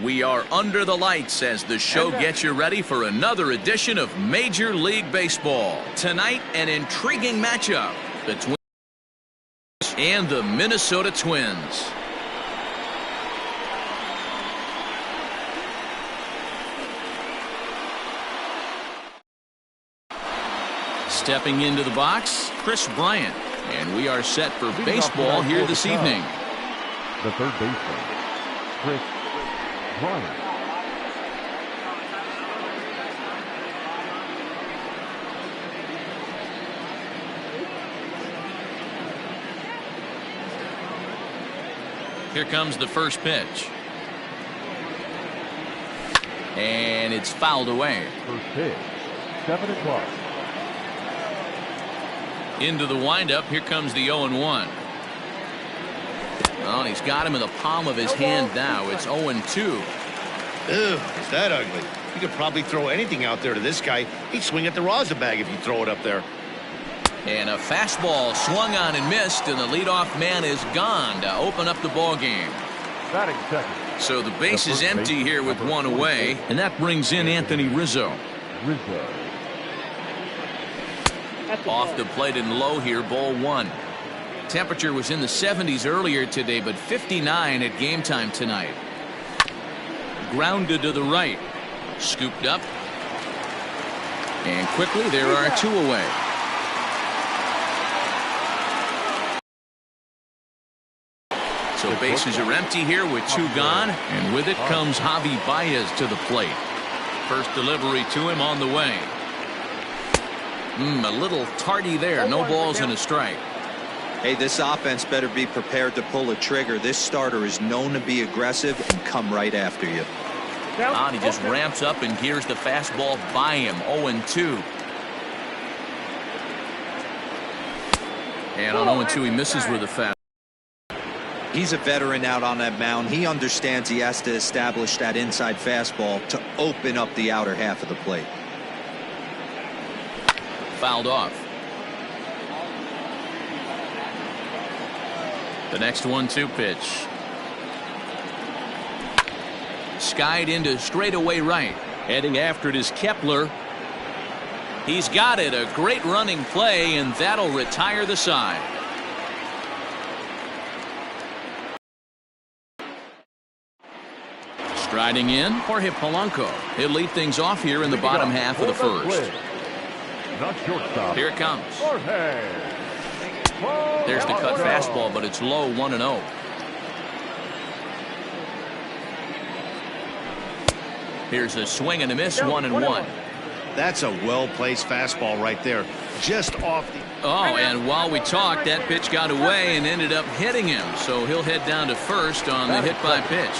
We are under the lights as the show gets you ready for another edition of Major League Baseball. Tonight, an intriguing matchup. The Twins and the Minnesota Twins. Stepping into the box, Chris Bryant. And we are set for baseball here this evening. The third baseman, Chris Bryant. Here comes the first pitch. And it's fouled away. First pitch, 7 o'clock. Into the windup, here comes the 0-1. Oh, and he's got him in the palm of his hand now. It's 0-2. Ew, is that ugly? You could probably throw anything out there to this guy. He'd swing at the rosin bag if you throw it up there. And a fastball swung on and missed, and the leadoff man is gone to open up the ball game. Batting second. So the base is empty here with one away, and that brings in Anthony Rizzo. Off the plate and low here, ball one. Temperature was in the 70s earlier today, but 59 at game time tonight. Grounded to the right. Scooped up. And quickly there are two away. So bases are empty here with two gone, and with it comes Javi Baez to the plate. First delivery to him on the way. A little tardy there. No balls and a strike. Hey, this offense better be prepared to pull a trigger. This starter is known to be aggressive and come right after you. And he just ramps up and gears the fastball by him. 0-2. And on 0-2 he misses with a fastball. He's a veteran out on that mound. He understands he has to establish that inside fastball to open up the outer half of the plate. Fouled off. The next 1-2 pitch. Skied into straightaway right. Heading after it is Kepler. He's got it. A great running play, and that'll retire the side. Striding in, Jorge Polanco. He'll lead things off here in the bottom half of the first. Here it comes. There's the cut fastball, but it's low, 1-0. Here's a swing and a miss, 1-1. That's a well-placed fastball right there. Just off the... Oh, and while we talked, that pitch got away and ended up hitting him. So he'll head down to first on the hit by pitch.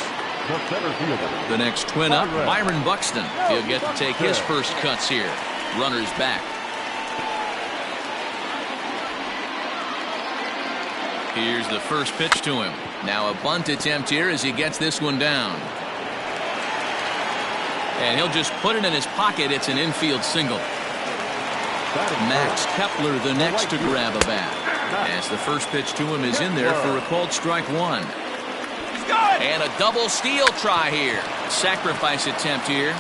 The next twin up, Byron Buxton. He'll get to take his first cuts here. Runners back. Here's the first pitch to him. Now a bunt attempt here as he gets this one down. And he'll just put it in his pocket. It's an infield single. Max Kepler the next to grab a bat. As the first pitch to him is in there for a called strike one. And a double steal try here. Sacrifice attempt here.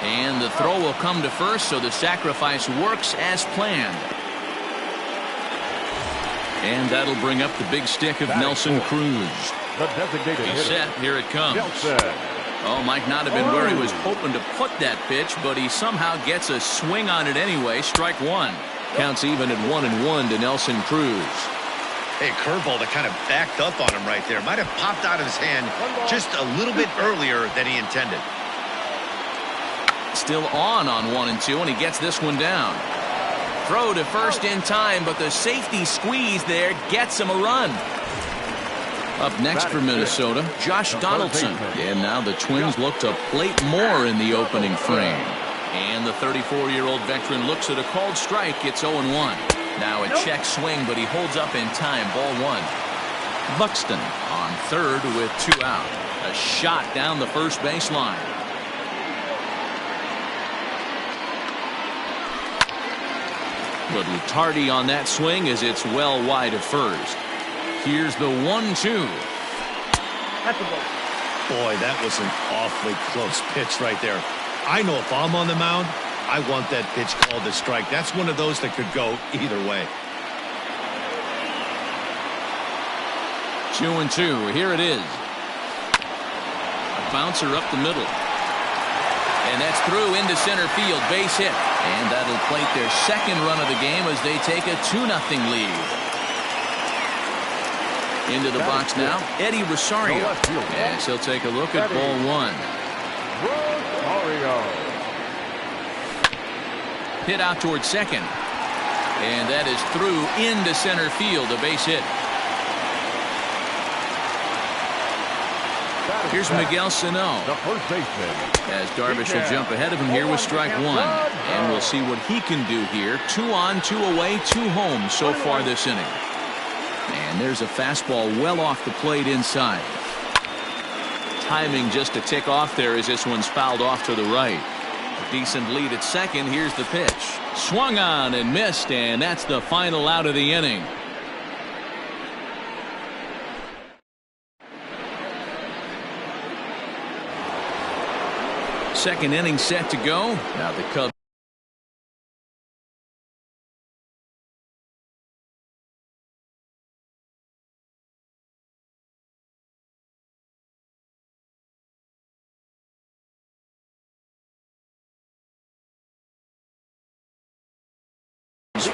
And the throw will come to first, so the sacrifice works as planned. And that'll bring up the big stick of Nelson Cruz. He's set. Here it comes. Oh, might not have been where he was hoping to put that pitch, but he somehow gets a swing on it anyway. Strike one. Counts even at 1-1 to Nelson Cruz. Hey, curveball that kind of backed up on him right there. Might have popped out of his hand just a little bit earlier than he intended. Still on 1-2, and he gets this one down. Throw to first in time, but the safety squeeze there gets him a run. Up next for Minnesota, Josh Donaldson. And now the Twins look to plate more in the opening frame. And the 34-year-old veteran looks at a called strike. It's 0-1. Now a check swing, but he holds up in time. Ball one. Buxton on third with two out. A shot down the first baseline. Little tardy on that swing as it's well wide of first. Here's the 1-2. Boy, that was an awfully close pitch right there. I know if I'm on the mound, I want that pitch called a strike. That's one of those that could go either way. 2-2. Here it is. A bouncer up the middle. And that's through into center field. Base hit. And that'll plate their second run of the game as they take a 2-0 lead. Into the box now, Eddie Rosario. As he'll take a look at ball one. Rosario. Hit out towards second. And that is through into center field. A base hit. Here's Miguel Sano. The first baseman. As Darvish will jump ahead of him here with strike one. And we'll see what he can do here. 2 on, 2 away, 2 home so far this inning. And there's a fastball well off the plate inside. Timing just a tick off there as this one's fouled off to the right. A decent lead at second. Here's the pitch. Swung on and missed, and that's the final out of the inning. Second inning set to go. Now the Cubs.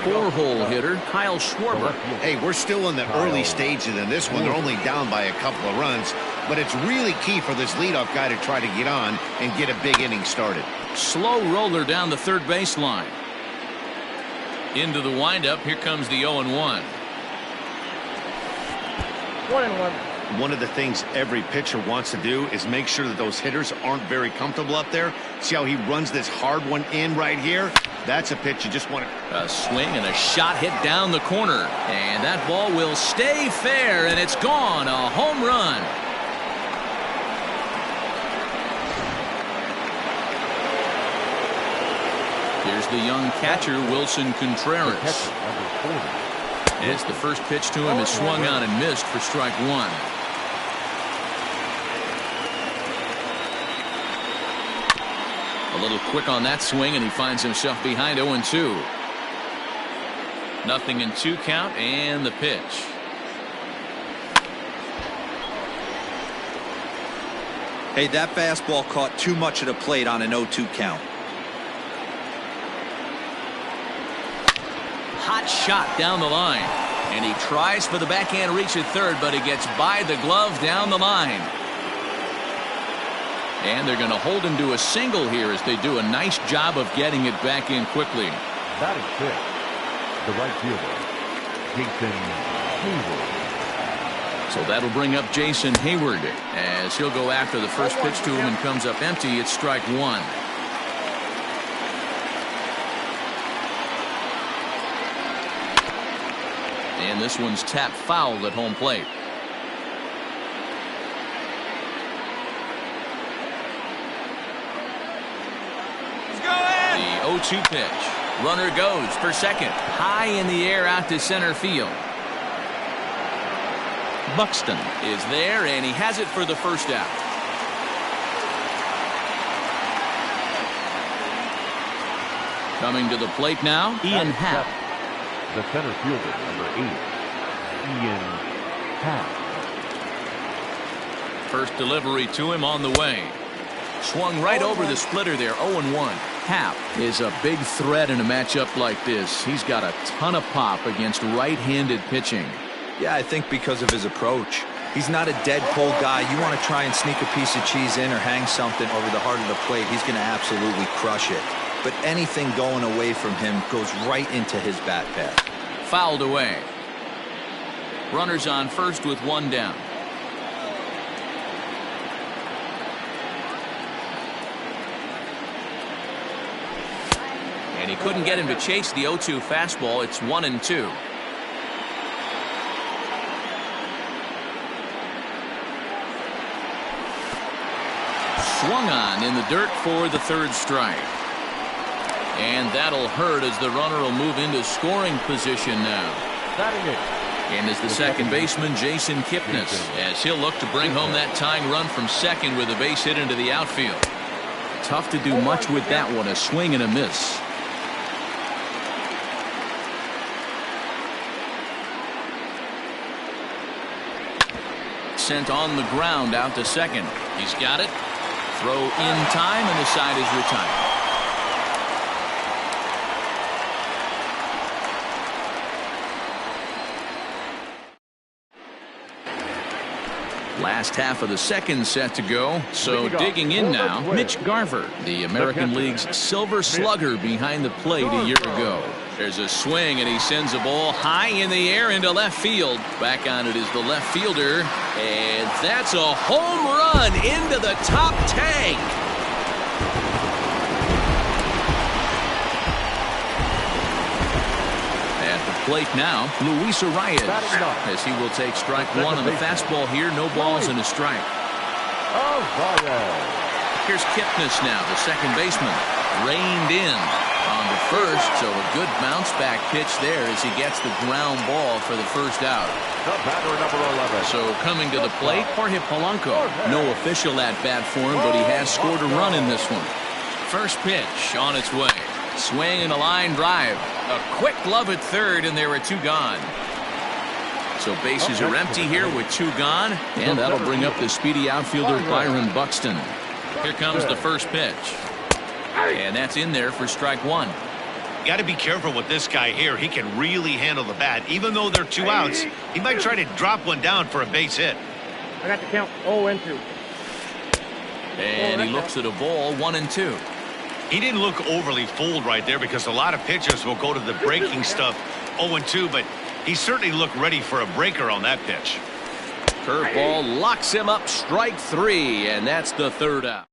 Four-hole hitter Kyle Schwarber. Hey, we're still in the early stages in this one. They're only down by a couple of runs, but it's really key for this leadoff guy to try to get on and get a big inning started. Slow roller down the third baseline. Into the windup. Here comes the 0-1. 1-1. One of the things every pitcher wants to do is make sure that those hitters aren't very comfortable up there. See how he runs this hard one in right here? That's a pitch you just want to... A swing and a shot hit down the corner. And that ball will stay fair, and it's gone. A home run. Here's the young catcher, Wilson Contreras. As the first pitch to him is swung on and missed for strike one. A little quick on that swing, and he finds himself behind 0-2. 0-2 count, and the pitch. Hey, that fastball caught too much of the plate on an 0-2 count. Hot shot down the line. And he tries for the backhand reach at third, but he gets by the glove down the line. And they're going to hold him to a single here as they do a nice job of getting it back in quickly. Batting fifth, the right fielder, Jason Hayward. So that'll bring up Jason Hayward as he'll go after the first pitch to him and comes up empty. It's strike one. And this one's tapped foul at home plate. The 0-2 pitch. Runner goes for second. High in the air out to center field. Buxton is there, and he has it for the first out. Coming to the plate now, Ian Happ. The center fielder, number 8, Ian Happ. First delivery to him on the way. Swung right over the splitter there, 0-1. Happ is a big threat in a matchup like this. He's got a ton of pop against right-handed pitching. Yeah, I think because of his approach. He's not a dead cold guy. You want to try and sneak a piece of cheese in or hang something over the heart of the plate, he's going to absolutely crush it. But anything going away from him goes right into his bat path. Fouled away. Runners on first with one down. And he couldn't get him to chase the 0-2 fastball. It's 1-2. Swung on in the dirt for the third strike. And that'll hurt as the runner will move into scoring position now. Batting it, And is the second baseman, Jason Kipnis, as he'll look to bring home that tying run from second with a base hit into the outfield. Tough to do much with that one, a swing and a miss. Sent on the ground out to second. He's got it. Throw in time, and the side is retired. Last half of the second set to go. So digging in now, Mitch Garver, the American League's silver slugger behind the plate a year ago. There's a swing, and he sends a ball high in the air into left field. Back on it is the left fielder, and that's a home run into the top tank. At the plate now, Luis Arias, as he will take strike one on the fastball here. No balls and a strike. Here's Kipnis now, the second baseman, reined in on the first, so a good bounce back pitch there as he gets the ground ball for the first out. The batter, number 11. So coming to the plate, Jorge Polanco. No official at bat for him, but he has scored a run in this one. First pitch on its way. Swing and a line drive. A quick glove at third, and there are two gone. So bases are empty here with two gone, and that'll bring up the speedy outfielder Byron Buxton. Here comes the first pitch. And that's in there for strike one. Got to be careful with this guy here. He can really handle the bat. Even though they're two outs, he might try to drop one down for a base hit. I got the count 0-2. And he looks at a ball 1-2. He didn't look overly fooled right there because a lot of pitchers will go to the breaking stuff 0-2, but he certainly looked ready for a breaker on that pitch. Curveball locks him up, strike three, and that's the third out.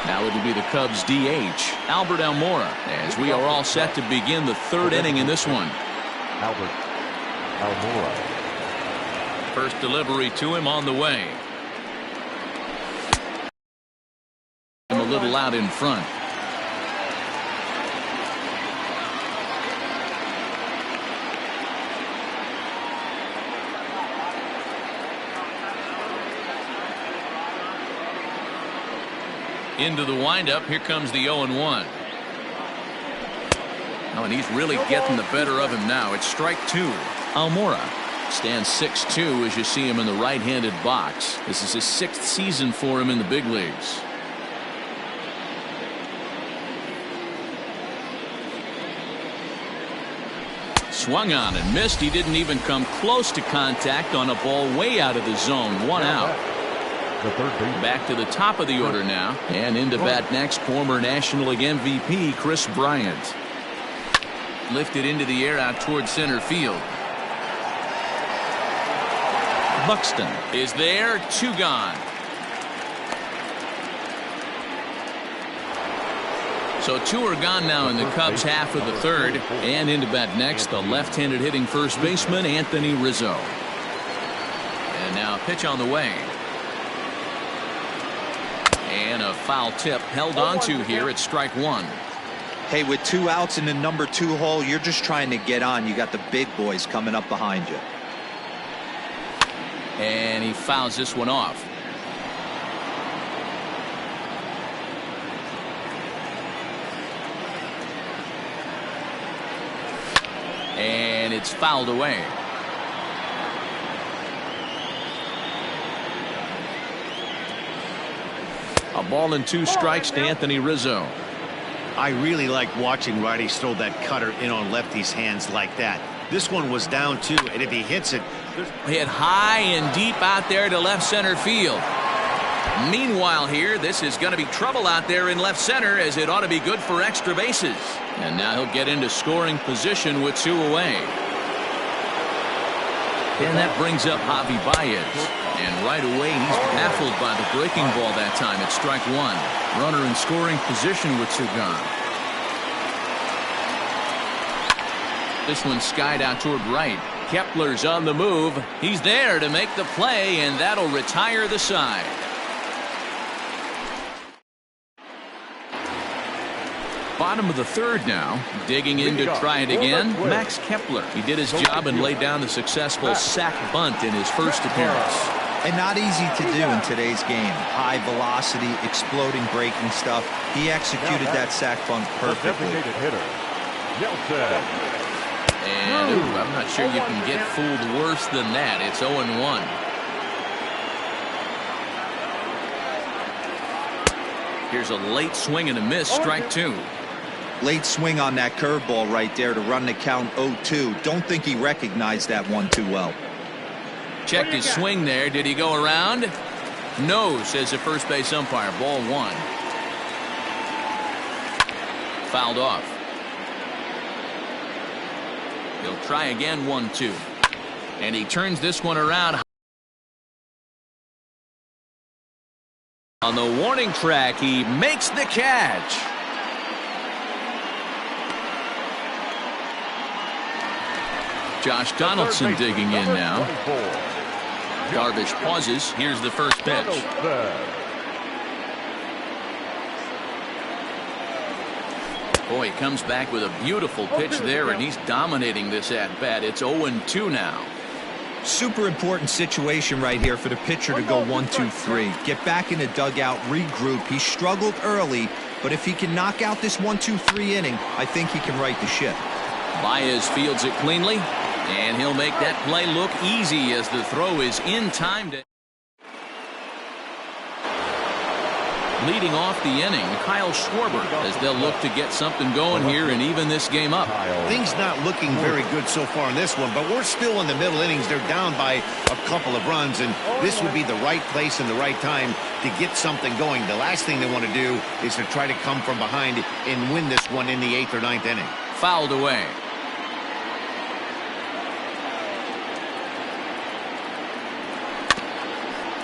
Now it'll be the Cubs DH, Albert Almora, as we are all set to begin the third inning in this one. Albert Almora. First delivery to him on the way. A little out in front. Into the windup. Here comes the 0-1. Oh, and he's really getting the better of him now. It's strike two. Almora stands 6'2" as you see him in the right-handed box. This is his 6th season for him in the big leagues. Swung on and missed. He didn't even come close to contact on a ball way out of the zone. One out. Back to the top of the order now, and into bat next, former National League MVP Chris Bryant. Lifted into the air out toward center field. Buxton is there, two gone. So two are gone now in the Cubs half of the third, and into bat next, the left-handed hitting first baseman Anthony Rizzo. And now a pitch on the way. And a foul tip held onto here at strike one. Hey, with two outs in the number 2 hole, you're just trying to get on. You got the big boys coming up behind you. And he fouls this one off. And it's fouled away. A ball and 2 strikes to Anthony Rizzo. I really like watching righties throw that cutter in on lefties' hands like that. This one was down 2, and if he hits it... Hit high and deep out there to left center field. Meanwhile here, this is going to be trouble out there in left center, as it ought to be good for extra bases. And now he'll get into scoring position with 2 away. And that brings up Javi Baez. And right away, he's baffled by the breaking ball that time at strike one. Runner in scoring position with 2 gone. This one skied out toward right. Kepler's on the move. He's there to make the play, and that'll retire the side. Bottom of the third now. Digging in to try it again. Max Kepler. He did his job and laid down the successful sack bunt in his first appearance. And not easy to do in today's game. High velocity, exploding, breaking stuff. He executed that sack bunt perfectly. And ooh, I'm not sure you can get fooled worse than that. It's 0-1. Here's a late swing and a miss, strike two. Late swing on that curveball right there to run the count 0-2. Don't think he recognized that one too well. Checked his swing there. Did he go around? No, says the first base umpire. Ball one. Fouled off. He'll try again, 1-2. And he turns this one around. On the warning track, he makes the catch. Josh Donaldson digging in now. Darvish pauses. Here's the first pitch. Boy, he comes back with a beautiful pitch there, and he's dominating this at-bat. It's 0-2 now. Super important situation right here for the pitcher to go 1-2-3. Get back in the dugout, regroup. He struggled early, but if he can knock out this 1-2-3 inning, I think he can right the ship. Baez fields it cleanly, and he'll make that play look easy as the throw is in time. Leading off the inning, Kyle Schwarber, as they'll look to get something going here and even this game up. Things not looking very good so far in this one, but we're still in the middle innings. They're down by a couple of runs, and this would be the right place and the right time to get something going. The last thing they want to do is to try to come from behind and win this one in the 8th or 9th inning. Fouled away.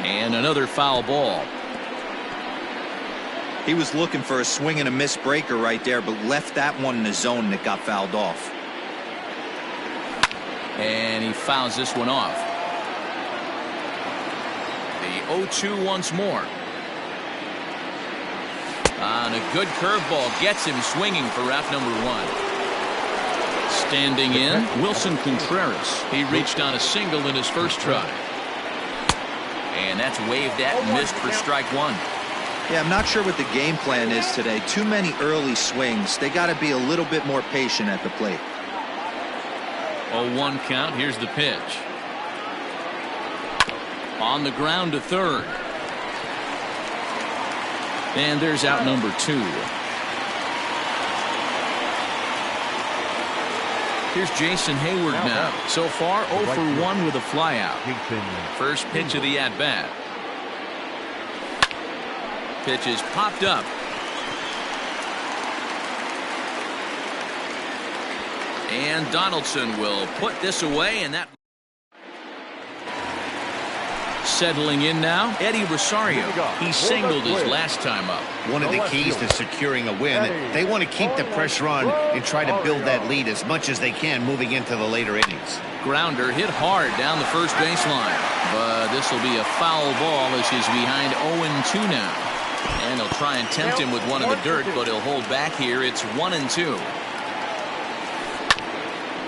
And another foul ball. He was looking for a swing and a miss breaker right there, but left that one in the zone that got fouled off. And he fouls this one off. The 0-2 once more. And a good curveball gets him swinging for out number one. Standing in, Wilson Contreras. He reached on a single in his first try. And that's waved at and missed for strike one. Yeah, I'm not sure what the game plan is today. Too many early swings. They got to be a little bit more patient at the plate. 0-1 count. Here's the pitch. On the ground to third. And there's out number two. Here's Jason Hayward now. So far, 0 for 1 with a flyout. First pitch of the at-bat. Pitch is popped up. And Donaldson will put this away, and that settling in now. Eddie Rosario. He singled his last time up. One of the keys to securing a win, they want to keep the pressure on and try to build that lead as much as they can moving into the later innings. Grounder hit hard down the first baseline, but this will be a foul ball as he's behind 0-2 now. And he'll try and tempt him with one in the dirt, but he'll hold back here. It's 1-2.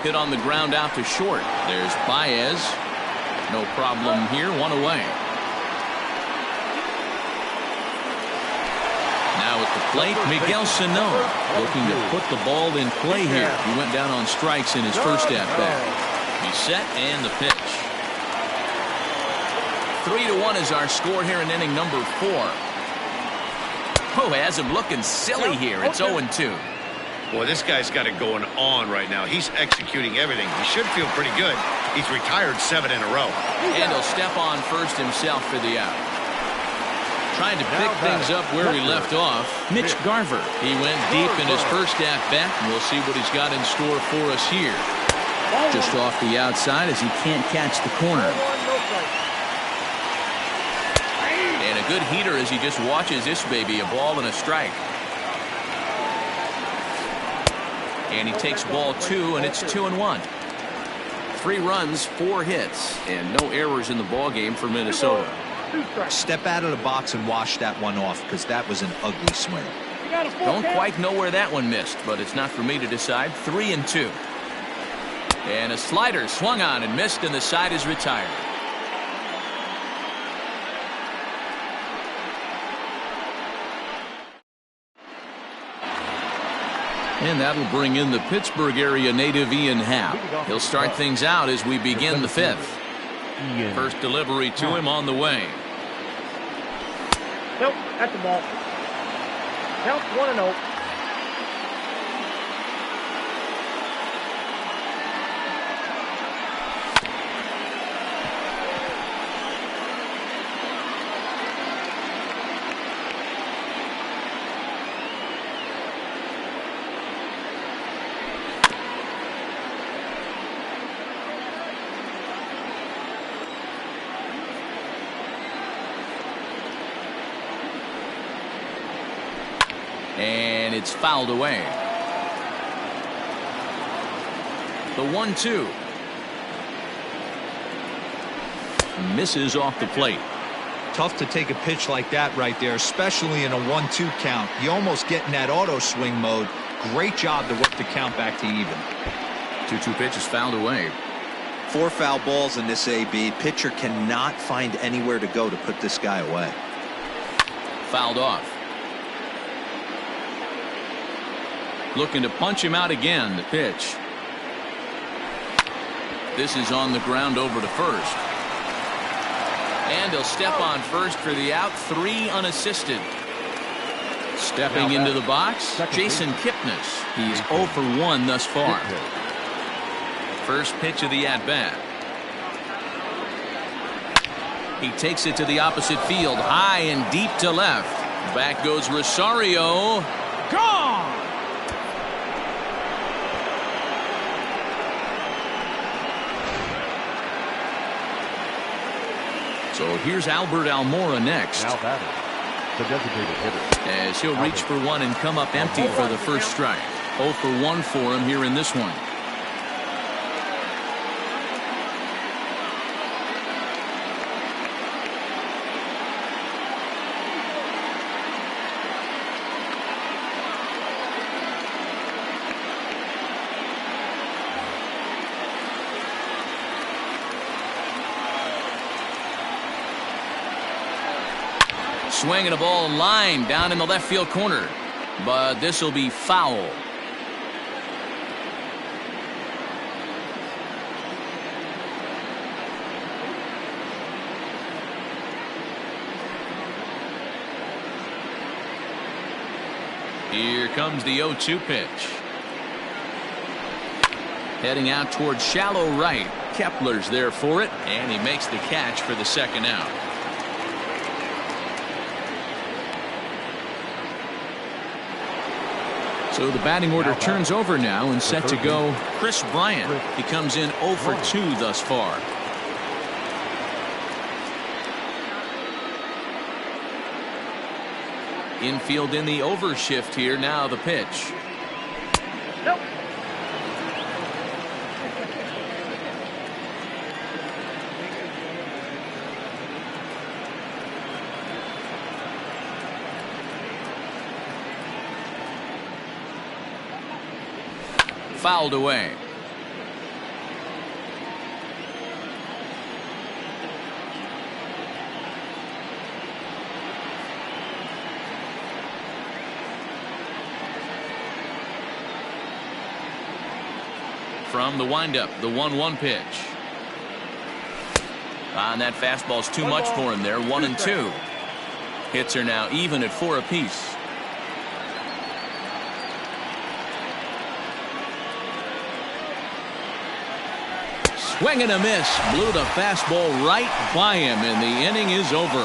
Hit on the ground out to short. There's Baez. No problem here. One away. Now at the plate, Miguel Sano looking to put the ball in play here. He went down on strikes in his first at-bat. He's set, and the pitch. 3-1 is our score here in inning number 4. Oh, has him looking silly here. It's 0-2. Boy, this guy's got it going on right now. He's executing everything. He should feel pretty good. He's retired 7 in a row. And he'll step on first himself for the out. Trying to pick things up where he left off, Mitch Garver. He went deep in his first at-bat, and we'll see what he's got in store for us here. Just off the outside as he can't catch the corner. And a good heater as he just watches this baby, a ball and a strike. And he takes ball 2, and it's 2-1. 3 runs, 4 hits, and no errors in the ball game for Minnesota. Step out of the box and wash that one off, because that was an ugly swing. Don't quite know where that one missed, but it's not for me to decide. 3-2. And a slider swung on and missed, and the side is retired. And that'll bring in the Pittsburgh area native Ian Happ. He'll start things out as we begin the fifth. First delivery to him on the way. Nope, that's the ball. Count 1-0. And it's fouled away. The 1-2. Misses off the plate. Tough to take a pitch like that right there, especially in a 1-2 count. You almost get in that auto swing mode. Great job to work the count back to even. 2-2 pitch is fouled away. 4 foul balls in this AB. Pitcher cannot find anywhere to go to put this guy away. Fouled off. Looking to punch him out again. The pitch. This is on the ground over to first. And he'll step on first for the out. 3 unassisted. Stepping into the box, Jason Kipnis. He's 0 for 1 thus far. First pitch of the at-bat. He takes it to the opposite field, high and deep to left. Back goes Rosario. Gone! So here's Albert Almora next. Now batting, the designated hitter, as he'll reach for one and come up empty for the first strike. 0 for 1 for him here in this one. Swinging a ball line down in the left field corner, but this will be foul. Here comes the 0-2 pitch. Heading out towards shallow right. Kepler's there for it, and he makes the catch for the second out. So the batting order turns over now and set to go Chris Bryant. He comes in 0 for 2 thus far. Infield in the overshift here. Now the pitch. Nope. Fouled away. From the windup, the 1-1 pitch. And that fastball's too much for him there. 1-2. Hits are now even at 4 apiece. Swing and a miss. Blew the fastball right by him, and the inning is over.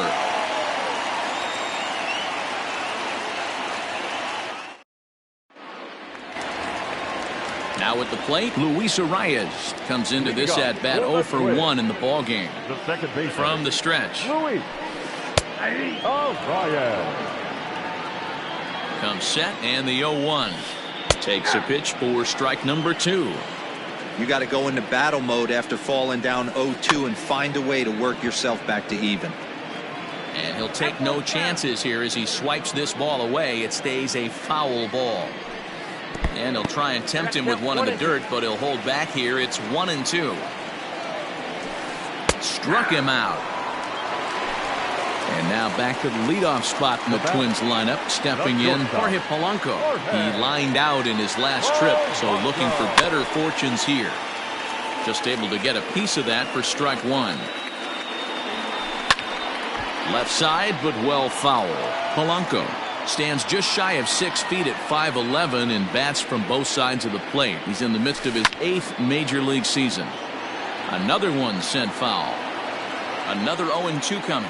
Now at the plate, Luis Arias comes into this at bat 0 for 1 in the ball game. the second base From the stretch. Luis Arias. Comes set, and the 0-1. Takes a pitch for strike number 2. You got to go into battle mode after falling down 0-2 and find a way to work yourself back to even. And he'll take no chances here as he swipes this ball away. It stays a foul ball. And he'll try and tempt him with one in the dirt, but he'll hold back here. It's 1-2. Struck him out. And now back to the leadoff spot in the Twins lineup. Stepping in, Jorge Polanco. He lined out in his last trip, so looking for better fortunes here. Just able to get a piece of that for strike one. Left side, but well foul. Polanco stands just shy of 6 feet at 5'11" and bats from both sides of the plate. He's in the midst of his 8th major league season. Another one sent foul. Another 0-2 coming.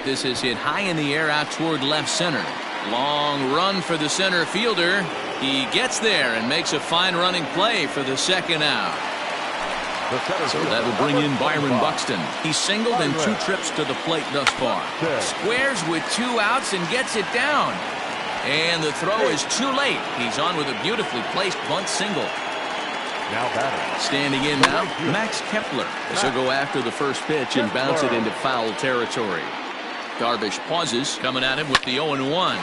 This is hit high in the air out toward left center. Long run for the center fielder. He gets there and makes a fine running play for the second out. So that will bring in Byron Buxton. He's singled in 2 trips to the plate thus far. Squares with 2 outs and gets it down. And the throw is too late. He's on with a beautifully placed bunt single. Standing in now, Max Kepler. As he'll go after the first pitch and bounce it into foul territory. Darvish pauses, coming at him with the 0-1.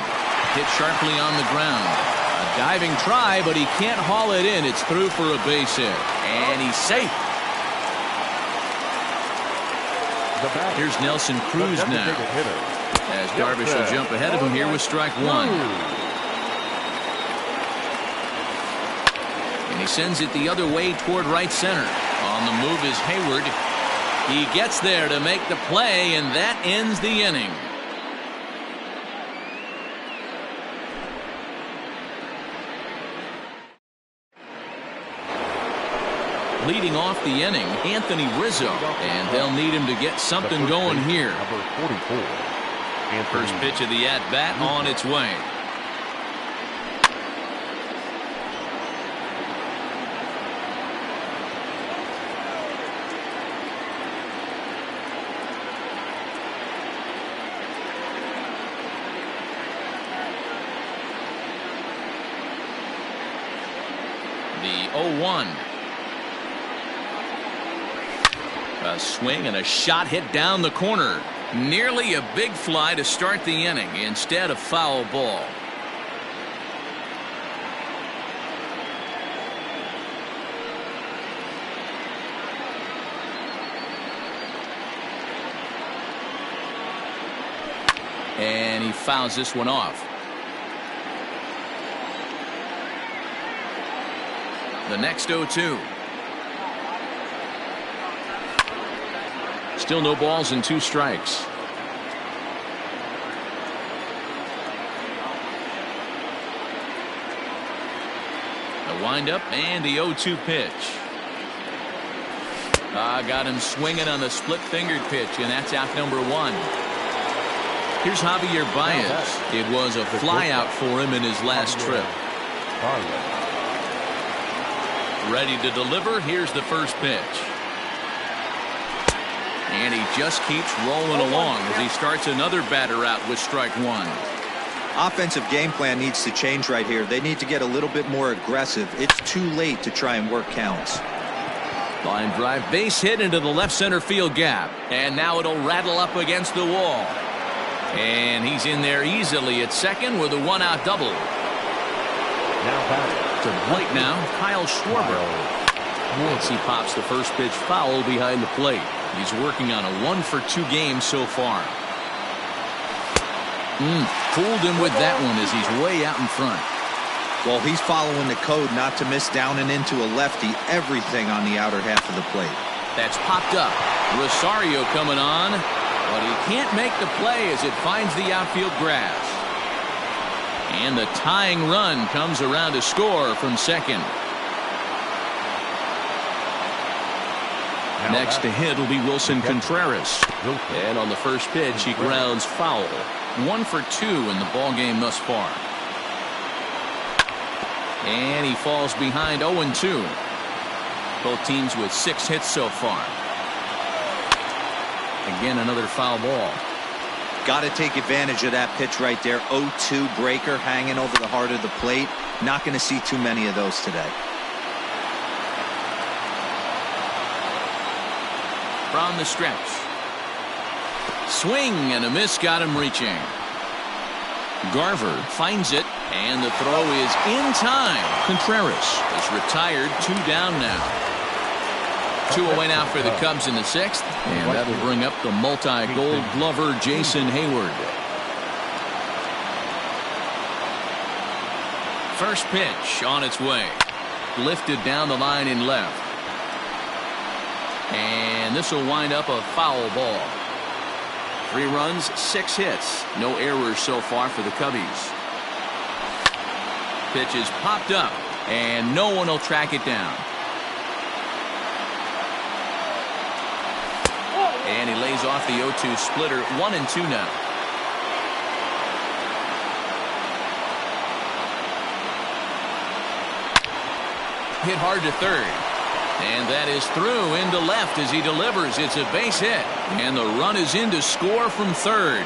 Hit sharply on the ground. A diving try, but he can't haul it in. It's through for a base hit. And he's safe. Here's Nelson Cruz now. As Darvish will jump ahead of him here with strike one. And he sends it the other way toward right center. On the move is Hayward. He gets there to make the play, and that ends the inning. Leading off the inning, Anthony Rizzo, and they'll need him to get something going here. First pitch of the at-bat on its way. The 0-1. A swing and a shot hit down the corner. Nearly a big fly to start the inning. Instead, a foul ball. And he fouls this one off. The next 0-2. Still no balls and 2 strikes. The windup and the 0-2 pitch. Got him swinging on the split-fingered pitch, and that's out number 1. Here's Javier Baez. It was a flyout for him in his last trip. Ready to deliver. Here's the first pitch. And he just keeps rolling along as he starts another batter out with strike one. Offensive game plan needs to change right here. They need to get a little bit more aggressive. It's too late to try and work counts. Line drive, base hit into the left center field gap. And now it'll rattle up against the wall. And he's in there easily at second with a 1-out double. To the plate now, Kyle Schwarber. Once he pops the first pitch foul behind the plate. He's working on a 1-for-2 game so far. Fooled him with that one as he's way out in front. Well, he's following the code not to miss down and into a lefty. Everything on the outer half of the plate. That's popped up. Rosario coming on, but he can't make the play as it finds the outfield grass. And the tying run comes around to score from second. Next to hit will be Wilson Contreras. And on the first pitch, he grounds foul. 1-for-2 in the ball game thus far. And he falls behind 0-2. Both teams with 6 hits so far. Again, another foul ball. Got to take advantage of that pitch right there. 0-2 breaker hanging over the heart of the plate. Not going to see too many of those today. From the stretch. Swing and a miss got him reaching. Garver finds it, and the throw is in time. Contreras is retired. 2 down now. 2 away now for the Cubs in the 6th, and that'll bring up the multi-gold glover Jason Hayward. First pitch on its way. Lifted down the line in left. And this will wind up a foul ball. 3 runs, 6 hits. No errors so far for the Cubbies. Pitch is popped up, and no one will track it down. And he lays off the 0-2 splitter. 1-2 now. Hit hard to third. And that is through into left as he delivers. It's a base hit. And the run is in to score from third.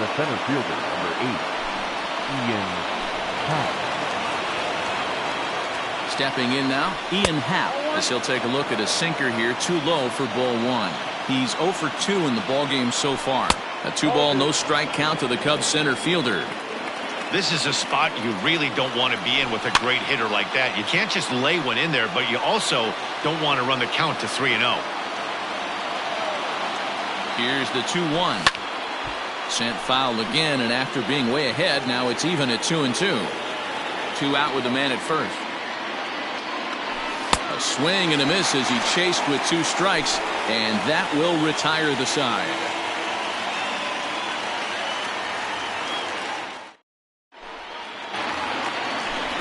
The center fielder, number 8, Ian Happ. Stepping in now, Ian Happ, as he'll take a look at a sinker here, too low for ball 1. He's 0 for 2 in the ballgame so far. A 2-ball, no-strike count to the Cubs center fielder. This is a spot you really don't want to be in with a great hitter like that. You can't just lay one in there, but you also don't want to run the count to 3-0. Here's the 2-1. Sent foul again, and after being way ahead, now it's even at 2-2. 2 out with the man at first. A swing and a miss as he chased with 2 strikes, and that will retire the side.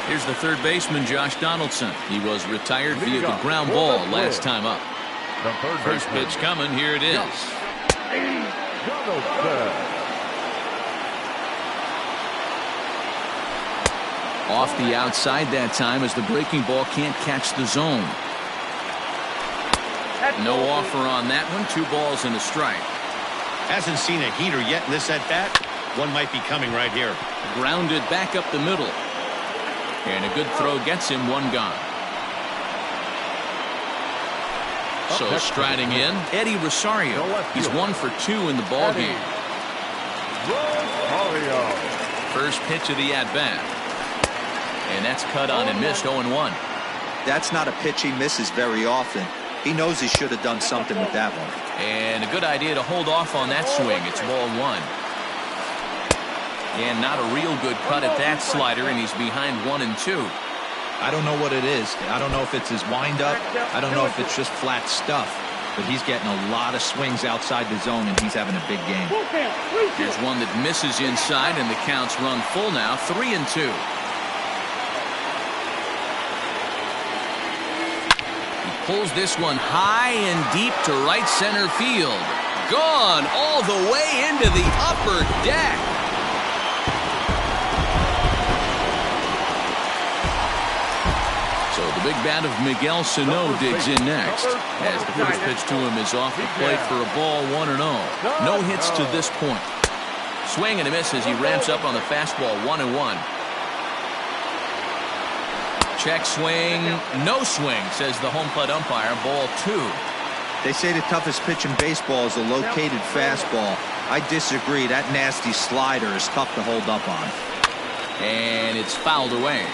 Here's the third baseman, Josh Donaldson. He was retired via the ground ball last time up. First pitch coming. Here it is. Off the outside that time as the breaking ball can't catch the zone. No offer on that one. 2 balls and a strike. Hasn't seen a heater yet in this at-bat. One might be coming right here. Grounded back up the middle. And a good throw gets him 1 gone. So striding in, Eddie Rosario. He's 1 for 2 in the ballgame. First pitch of the at-bat. And that's cut on and missed. 0-1. That's not a pitch he misses very often. He knows he should have done something with that one. And a good idea to hold off on that swing. It's ball 1. And not a real good cut at that slider, and he's behind 1-2. I don't know what it is. I don't know if it's his windup. I don't know if it's just flat stuff. But he's getting a lot of swings outside the zone, and he's having a big game. Here's one that misses inside, and the count's run full now. 3-2. He pulls this one high and deep to right center field. Gone all the way into the upper deck. The big bat of Miguel Sano digs in next, as the first pitch to him is off the plate for a ball. 1-0. No hits to this point. Swing and a miss as he ramps up on the fastball. 1-1. Check swing, no swing, says the home plate umpire. Ball 2. They say the toughest pitch in baseball is a located fastball. I disagree. That nasty slider is tough to hold up on. And it's fouled away.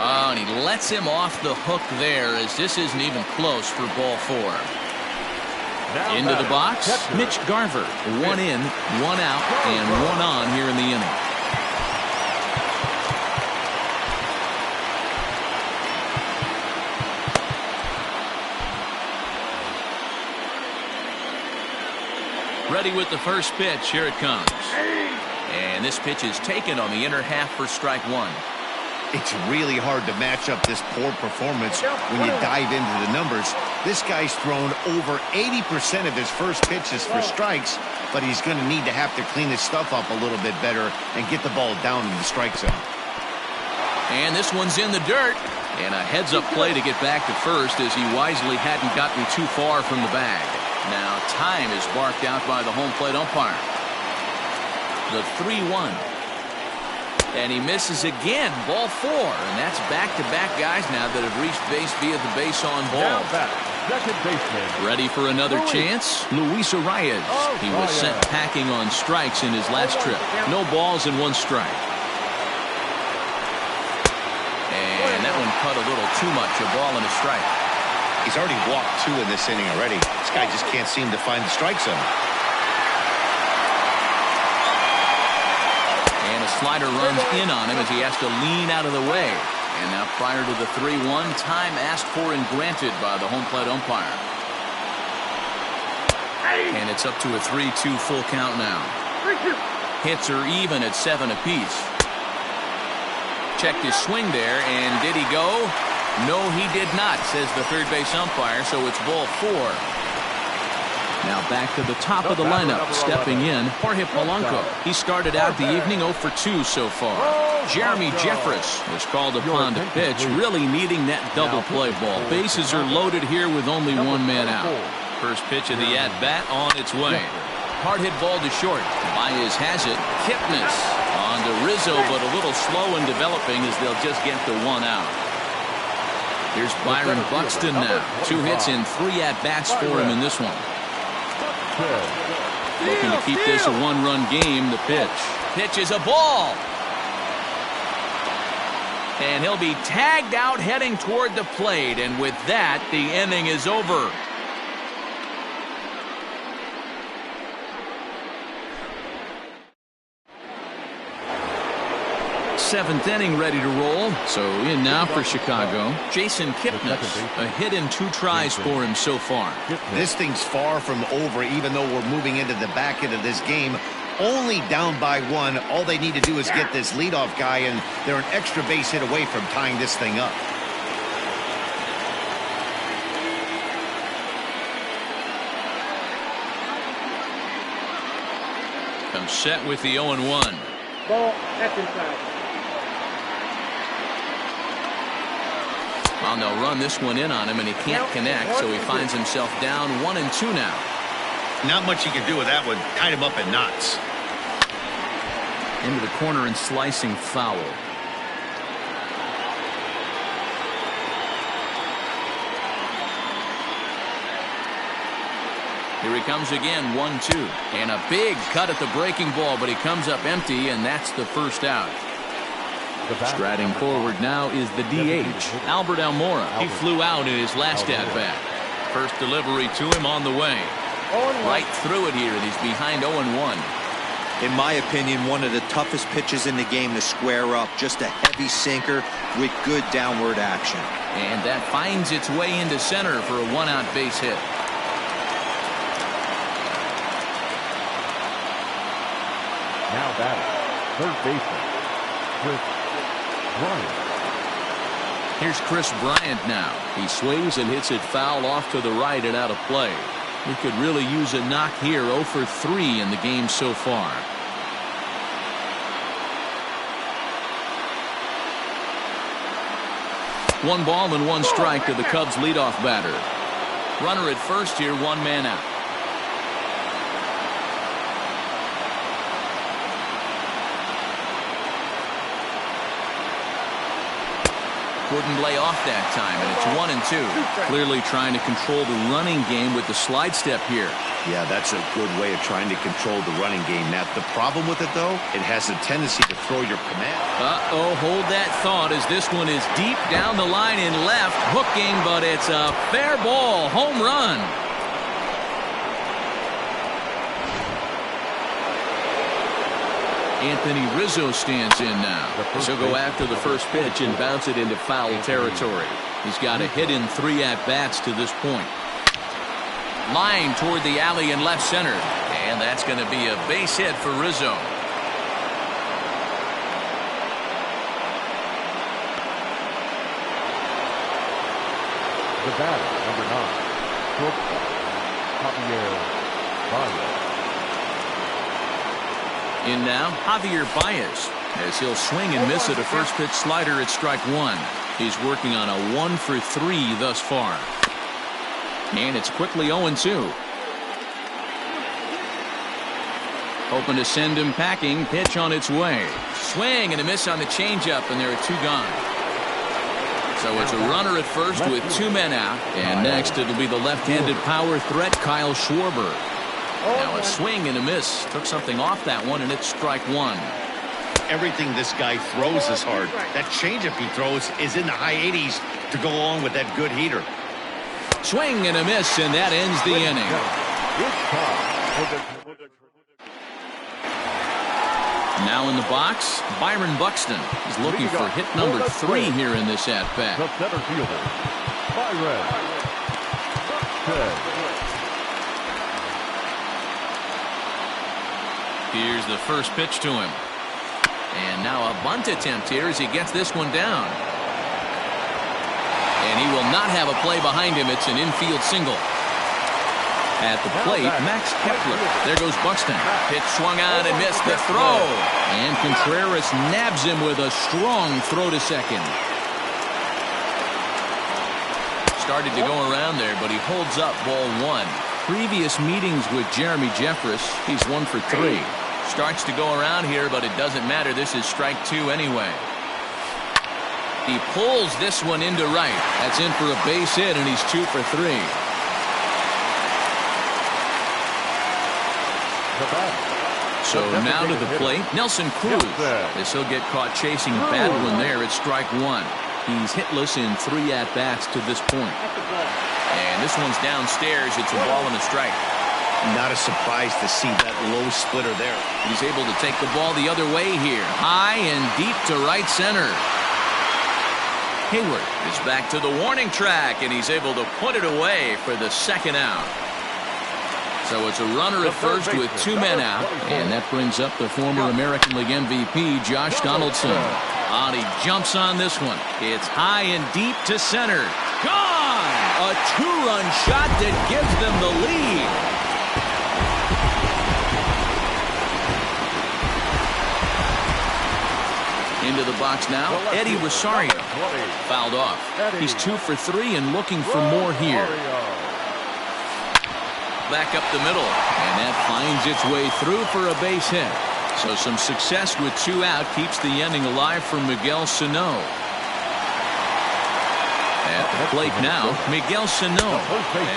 Oh, and he lets him off the hook there, as this isn't even close for ball 4. Into the box, Mitch Garver. 1 in, 1 out, and 1 on here in the inning. Ready with the first pitch. Here it comes. And this pitch is taken on the inner half for strike 1. It's really hard to match up this poor performance when you dive into the numbers. This guy's thrown over 80% of his first pitches for strikes, but he's going to need to have to clean his stuff up a little bit better and get the ball down in the strike zone. And this one's in the dirt. And a heads-up play to get back to first, as he wisely hadn't gotten too far from the bag. Now time is barked out by the home plate umpire. The 3-1. And he misses again. Ball 4. And that's back-to-back guys now that have reached base via the base on ball. Second baseman. Ready for another chance? Luis Arias. He was sent packing on strikes in his last trip. No balls and 1 strike. And that one cut a little too much. A ball and a strike. He's already walked 2 in this inning already. This guy just can't seem to find the strike zone. And a slider runs in on him as he has to lean out of the way. And now prior to the 3-1, time asked for and granted by the home plate umpire. And it's up to a 3-2 full count now. Hits are even at 7 apiece. Checked his swing there, and did he go? No, he did not, says the third base umpire, so it's ball 4. Now back to the top of the lineup, stepping in, Jorge Polanco. He started out the evening 0 for 2 so far. Jeremy Jeffress was called upon to pitch, really needing that double play ball. Bases are loaded here with only 1 man out. First pitch of the at-bat on its way. Hard hit ball to short. Baez has it. Kipnis on to Rizzo, but a little slow in developing as they'll just get the 1 out. Here's Byron Buxton now. 2 hits in 3 at-bats for him in this one. Looking to keep this a 1-run game. The pitch. Pitch is a ball. And he'll be tagged out heading toward the plate. And with that, the inning is over. Seventh inning ready to roll. So in now for Chicago, Jason Kipnis. A hit in 2 tries for him so far. This thing's far from over, even though we're moving into the back end of this game. Only down by 1. All they need to do is get this leadoff guy, and they're an extra base hit away from tying this thing up. Comes set with the 0-1. Ball, that's inside. Well, they'll run this one in on him, and he can't connect, so he finds himself down 1-2 now. Not much you can do with that one. Tied him up in knots. Into the corner and slicing foul. Here he comes again, 1-2. And a big cut at the breaking ball, but he comes up empty, and that's the first out. Striding forward now is the DH, Albert Almora. He flew out in his last at-bat. First delivery to him on the way. Right through it here, and he's behind 0-1. In my opinion, one of the toughest pitches in the game to square up. Just a heavy sinker with good downward action. And that finds its way into center for a 1-out base hit. Now batting, third baseman, Chris Bryant. Here's Chris Bryant now. He swings and hits it foul off to the right and out of play. He could really use a knock here. 0 for 3 in the game so far. One ball and 1 strike to the Cubs leadoff batter. Runner at first here, 1 man out. Couldn't lay off that time, and it's 1-2. Clearly trying to control the running game with the slide step here. Yeah, that's a good way of trying to control the running game. Now, the problem with it, though, it has a tendency to throw your command. Uh-oh, hold that thought as this one is deep down the line in left, hooking, but it's a fair ball, home run. Anthony Rizzo stands in now. He'll go after the first pitch and bounce it into foul territory. He's got a hit in 3 at-bats to this point. Line toward the alley in left center. And that's going to be a base hit for Rizzo. The batter, number 9, shortstop, Javier Baez. In now, Javier Baez, as he'll swing and miss at a first pitch slider at strike 1. He's working on a 1 for 3 thus far. And it's quickly 0-2. Hoping to send him packing. Pitch on its way. Swing and a miss on the changeup, and there are two gone. So it's a runner at first with two men out. And next it'll be the left-handed power threat, Kyle Schwarber. Now a swing and a miss. Took something off that one, and it's strike one. Everything this guy throws is hard. That changeup he throws is in the high 80s to go along with that good heater. Swing and a miss, and that ends the inning. Now in the box, Byron Buxton is looking for hit number 3 here in this at-bat. The center fielder, Byron Buxton. Here's the first pitch to him. And now a bunt attempt here as he gets this one down. And he will not have a play behind him. It's an infield single. At the plate, Max Kepler. There goes Buxton. Pitch swung on and missed the throw. And Contreras nabs him with a strong throw to second. Started to go around there, but he holds up ball 1. Previous meetings with Jeremy Jeffress, he's 1 for 3. Starts to go around here, but it doesn't matter. This is strike 2 anyway. He pulls this one into right. That's in for a base hit, and he's 2 for 3. So now to the plate, Nelson Cruz. As he'll get caught chasing a bad one there at strike 1. He's hitless in 3 at-bats to this point. And this one's downstairs. It's a ball and a strike. Not a surprise to see that low splitter there. He's able to take the ball the other way here. High and deep to right center. Hayward is back to the warning track, and he's able to put it away for the second out. So it's a runner at first with 2 men out, and that brings up the former American League MVP, Josh Donaldson. And he jumps on this one. It's high and deep to center. Gone! A 2-run shot that gives them the lead. Into the box now, Eddie Rosario. Fouled off. He's 2 for 3 and looking for more here. Back up the middle, and that finds its way through for a base hit. So some success with 2 out keeps the inning alive for Miguel Sano. At the plate now, Miguel Sano.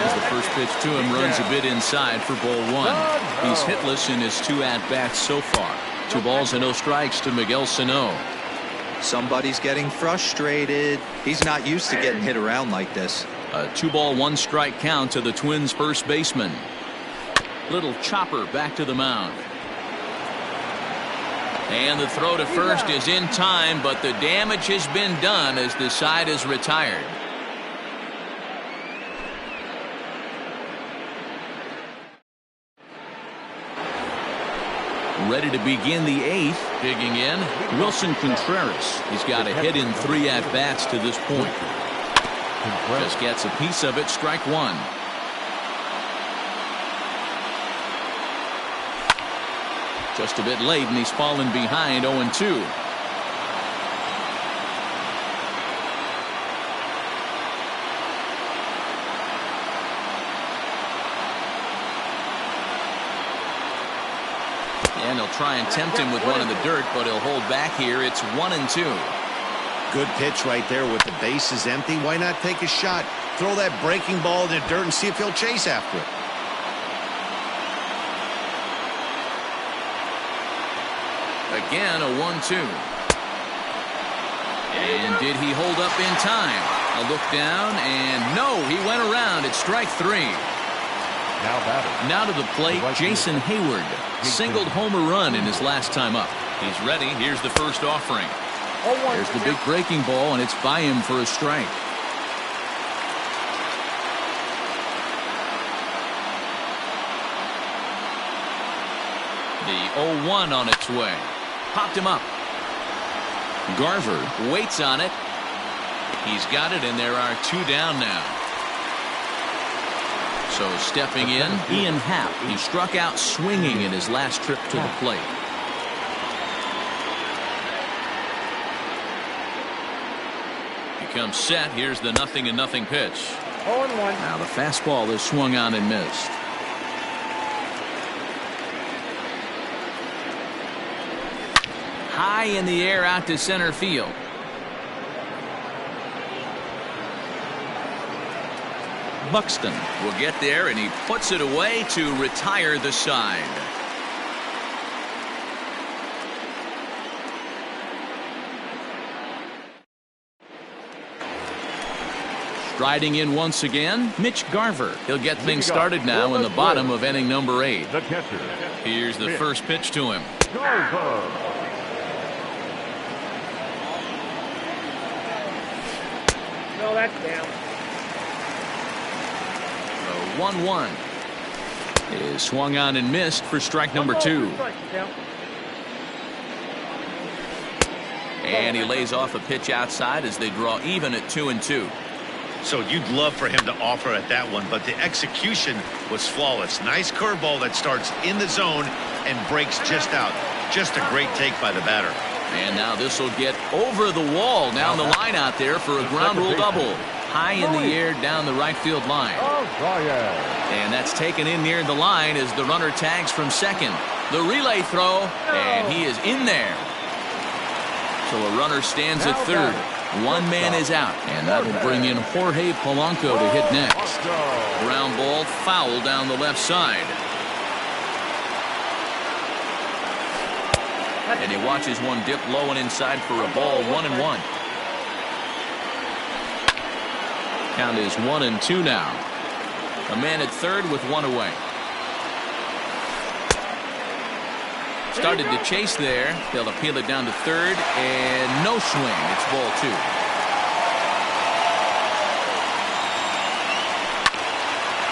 As the first pitch to him runs a bit inside for ball 1. He's hitless in his 2 at-bats so far. 2 balls and no strikes to Miguel Sano. Somebody's getting frustrated. He's not used to getting hit around like this. A 2-ball, 1-strike count to the Twins' first baseman. Little chopper back to the mound. And the throw to first is in time, but the damage has been done as the side is retired. Ready to begin the 8th. Digging in, Wilson Contreras. He's got a hit in 3 at-bats to this point. Just gets a piece of it, strike 1. Just a bit late, and he's fallen behind 0-2. And he'll try and tempt him with one in the dirt, but he'll hold back here. It's 1-2. Good pitch right there with the bases empty. Why not take a shot? Throw that breaking ball in the dirt and see if he'll chase after it. Again, a 1-2. And did he hold up in time? A look down, and no, he went around. It's strike 3. Now to the plate, Jason Hayward. Singled home run in his last time up. He's ready. Here's the first offering. There's the big breaking ball, and it's by him for a strike. The 0-1 on its way. Popped him up. Garver waits on it. He's got it, and there are 2 down now. So stepping in, Ian Happ. He struck out swinging in his last trip to the plate. He comes set. Here's the 0-0 pitch. 0-1. Now the fastball is swung on and missed. high in the air out to center field. Buxton will get there, and he puts it away to retire the side. Striding in once again, Mitch Garver. He'll get things started now in the bottom of inning number 8. The catcher. Here's the first pitch to him. Garver. No, that's down. The 1-1 is swung on and missed for strike number 2. And he lays off a pitch outside as they draw even at 2-2. So you'd love for him to offer at that one, but the execution was flawless. Nice curveball that starts in the zone and breaks just out. Just a great take by the batter. And now this will get over the wall down the line out there for a ground rule double. High in the air down the right field line. And that's taken in near the line as the runner tags from second. The relay throw, and he is in there. So a runner stands at third. One man is out, and that will bring in Jorge Polanco to hit next. Ground ball foul down the left side. And he watches one dip low and inside for a ball. 1-1. Count is 1-2 now. A man at third with one away. Started to chase there. They'll appeal it down to third, and no swing. It's ball 2.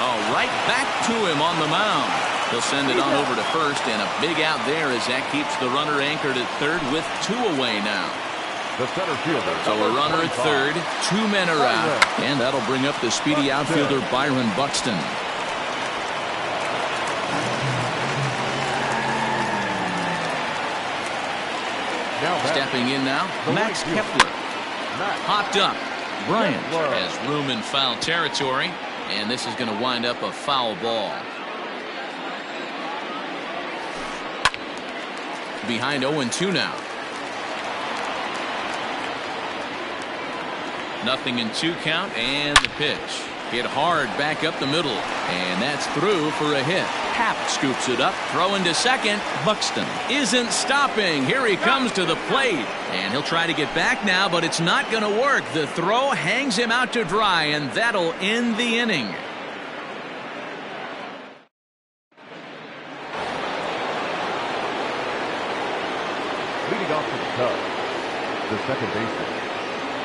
Oh, right back to him on the mound. He'll send it on over to first, and a big out there as that keeps the runner anchored at third with 2 away now. The center fielder. So a runner at third, 2 men are out, and that'll bring up the speedy outfielder Byron Buxton. Stepping in now, Max Kepler. Hopped up. Bryant has room in foul territory, and this is going to wind up a foul ball. Behind 0-2 now. 0-2 count, and the pitch. Hit hard back up the middle, and that's through for a hit. Happ scoops it up, throwing to second. Buxton isn't stopping. Here he comes to the plate, and he'll try to get back now, but it's not going to work. The throw hangs him out to dry, and that'll end the inning. Leading off to the Cubs, the second baseman,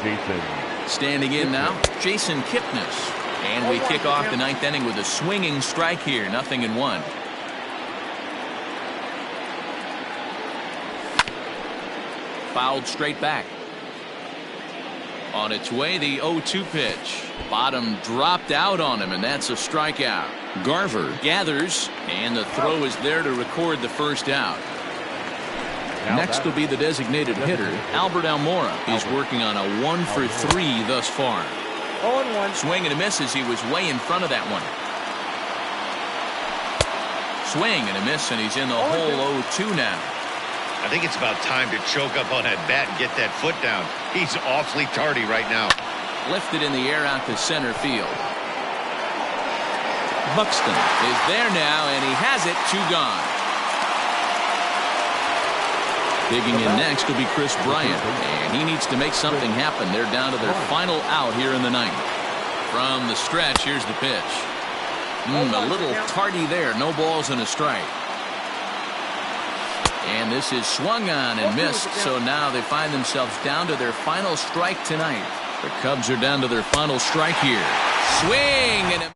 Jason. Standing in now, Jason Kipnis. And we kick off the 9th inning with a swinging strike here. 0-1. Fouled straight back. On its way, the 0-2 pitch. Bottom dropped out on him, and that's a strikeout. Garver gathers, and the throw is there to record the first out. Next will be the designated hitter, Albert Almora. He's working on a 1 for 3 thus far. 0-1. Swing and a miss as he was way in front of that one. Swing and a miss, and he's in the hole 0-2 now. I think it's about time to choke up on that bat and get that foot down. He's awfully tardy right now. Lifted in the air out to center field. Buxton is there now, and he has it. 2 gone. Digging in next will be Chris Bryant, and he needs to make something happen. They're down to their final out here in the 9th. From the stretch, here's the pitch. A little tardy there. No balls and a strike. And this is swung on and missed, so now they find themselves down to their final strike tonight. The Cubs are down to their final strike here. Swing and a